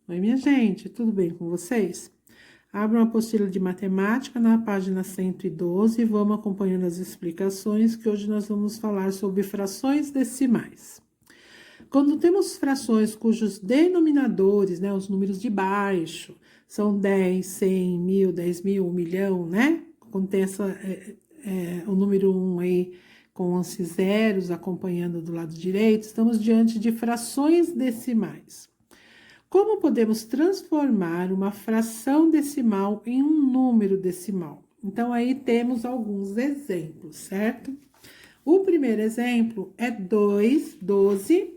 Oi, minha gente, tudo bem com vocês? Abra uma apostila de matemática na página 112 e vamos acompanhando as explicações que hoje nós vamos falar sobre frações decimais. Quando temos frações cujos denominadores, né, os números de baixo, são 10, 100, 1000, 10.000, 1 milhão, né? Quando tem o número 1 aí com esses zeros acompanhando do lado direito, estamos diante de frações decimais. Como podemos transformar uma fração decimal em um número decimal? Então, aí temos alguns exemplos, certo? O primeiro exemplo é 12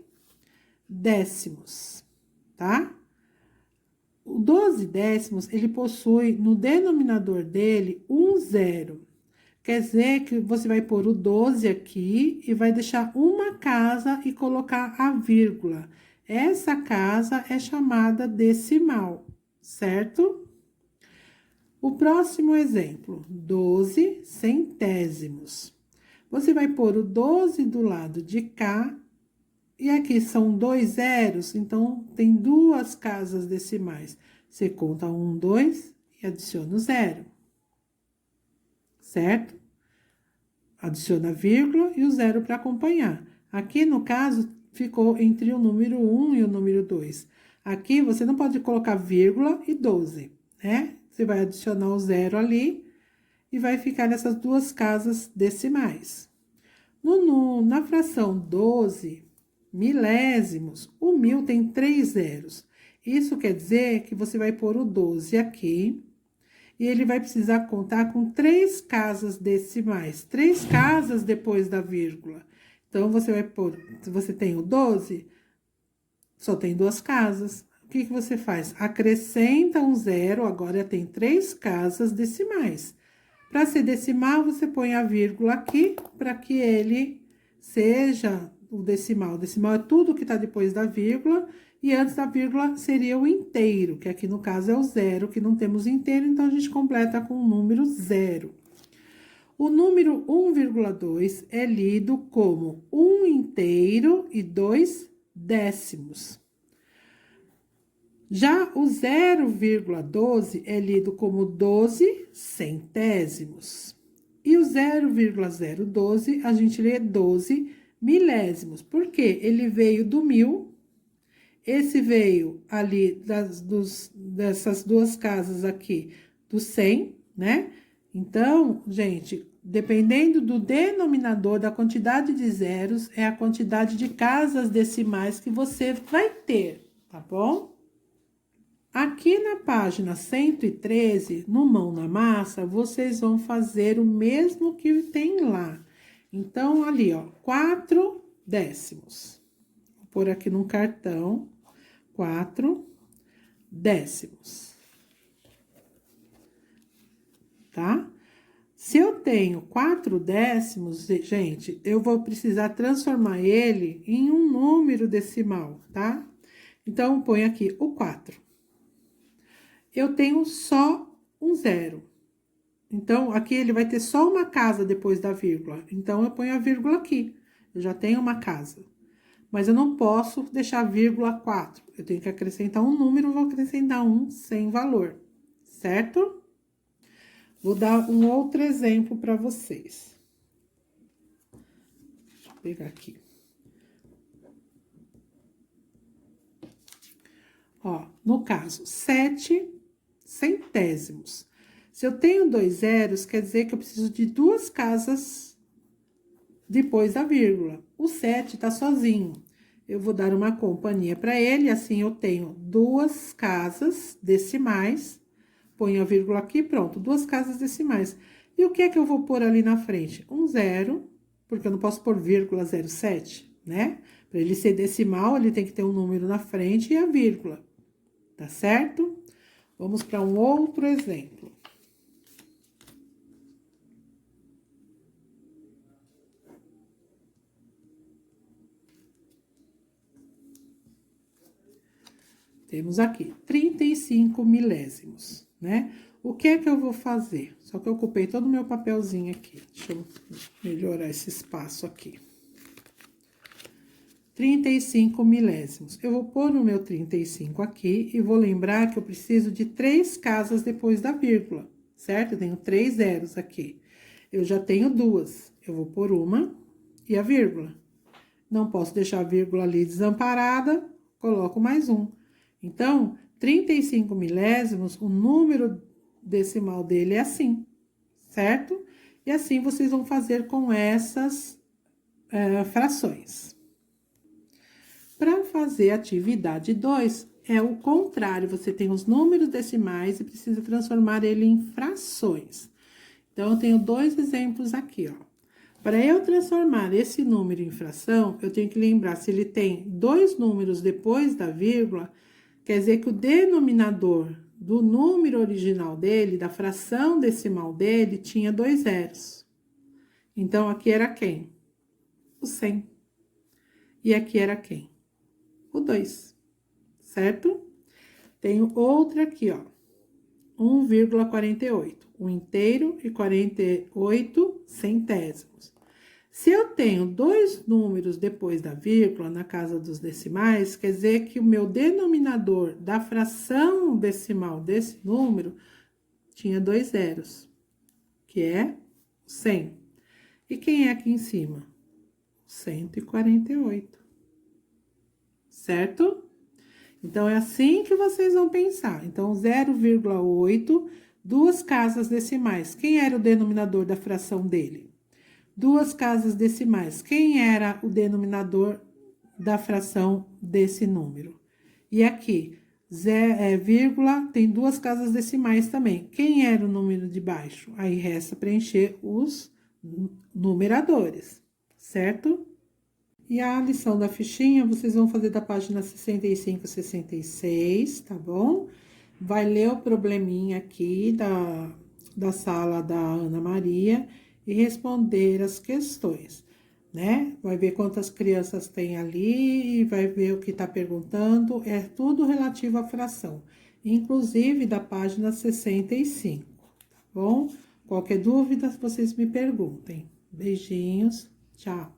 décimos, tá? O 12 décimos, ele possui no denominador dele um zero. Quer dizer que você vai pôr o 12 aqui e vai deixar uma casa e colocar a vírgula. Essa casa é chamada decimal, certo? O próximo exemplo, 12 centésimos. Você vai pôr o 12 do lado de cá, e aqui são dois zeros, então tem duas casas decimais. Você conta 1, 2 e adiciona o zero, certo? Adiciona a vírgula e o zero para acompanhar. Aqui, no caso, ficou entre o número 1 e o número 2. Aqui, você não pode colocar vírgula e 12, né? Você vai adicionar o zero ali e vai ficar nessas duas casas decimais. Na fração 12 milésimos, o 1000 tem 3 zeros. Isso quer dizer que você vai pôr o 12 aqui e ele vai precisar contar com 3 casas decimais, 3 casas depois da vírgula. Então, você vai pôr, se você tem o 12, só tem 2 casas. O que você faz? Acrescenta um zero, agora tem 3 casas decimais. Para ser decimal, você põe a vírgula aqui, para que ele seja o decimal. O decimal é tudo que está depois da vírgula, e antes da vírgula seria o inteiro, que aqui no caso é o zero, que não temos inteiro, então a gente completa com o número zero. O número 1,2 é lido como 1 inteiro e 2 décimos. Já o 0,12 é lido como 12 centésimos. E o 0,012 a gente lê 12 milésimos. Por quê? Ele veio do 1000, esse veio ali dessas duas casas aqui do 100, né? Então, gente, dependendo do denominador, da quantidade de zeros, é a quantidade de casas decimais que você vai ter, tá bom? Aqui na página 113, no Mão na Massa, vocês vão fazer o mesmo que tem lá. Então, ali, ó, 4 décimos. Vou pôr aqui num cartão, 4 décimos. Tá? Se eu tenho 4 décimos, gente, eu vou precisar transformar ele em um número decimal, tá? Então, põe aqui o 4. Eu tenho só um zero. Então, aqui ele vai ter só uma casa depois da vírgula. Então, eu ponho a vírgula aqui. Eu já tenho uma casa. Mas eu não posso deixar vírgula 4. Eu tenho que acrescentar um número, vou acrescentar um sem valor, certo? Vou dar um outro exemplo para vocês. Deixa eu pegar aqui. Ó, no caso, 7 centésimos. Se eu tenho 2 zeros, quer dizer que eu preciso de 2 casas depois da vírgula. O 7 tá sozinho. Eu vou dar uma companhia para ele, assim eu tenho 2 casas decimais. Ponho a vírgula aqui, pronto, 2 casas decimais. E o que é que eu vou pôr ali na frente? Um zero, porque eu não posso pôr vírgula 07, né? Para ele ser decimal, ele tem que ter um número na frente e a vírgula, tá certo? Vamos para um outro exemplo. Temos aqui 35 milésimos, né? O que é que eu vou fazer? Só que eu ocupei todo o meu papelzinho aqui. Deixa eu melhorar esse espaço aqui. 35 milésimos. Eu vou pôr o meu 35 aqui e vou lembrar que eu preciso de 3 casas depois da vírgula, certo? Eu tenho 3 zeros aqui. Eu já tenho 2. Eu vou pôr uma e a vírgula. Não posso deixar a vírgula ali desamparada, coloco mais um. Então, 35 milésimos, o número decimal dele é assim, certo? E assim vocês vão fazer com essas frações. Para fazer a atividade 2, é o contrário, você tem os números decimais e precisa transformar ele em frações. Então, eu tenho 2 exemplos aqui, ó. Para eu transformar esse número em fração, eu tenho que lembrar, se ele tem 2 números depois da vírgula, quer dizer que o denominador do número original dele, da fração decimal dele, tinha 2 zeros. Então, aqui era quem? O 100. E aqui era quem? O 2, certo? Tenho outra aqui, ó, 1,48, 1 inteiro e 48 centésimos. Se eu tenho 2 números depois da vírgula, na casa dos decimais, quer dizer que o meu denominador da fração decimal desse número tinha 2 zeros, que é 100. E quem é aqui em cima? 148. Certo? Então, é assim que vocês vão pensar. Então, 0,8, 2 casas decimais. Quem era o denominador da fração dele? 2 casas decimais. Quem era o denominador da fração desse número? E aqui, vírgula, tem 2 casas decimais também. Quem era o número de baixo? Aí, resta preencher os numeradores, certo? E a lição da fichinha, vocês vão fazer da página 65 a 66, tá bom? Vai ler o probleminha aqui da sala da Ana Maria e responder as questões, né? Vai ver quantas crianças tem ali e vai ver o que tá perguntando. É tudo relativo à fração, inclusive da página 65, tá bom? Qualquer dúvida, vocês me perguntem. Beijinhos, tchau.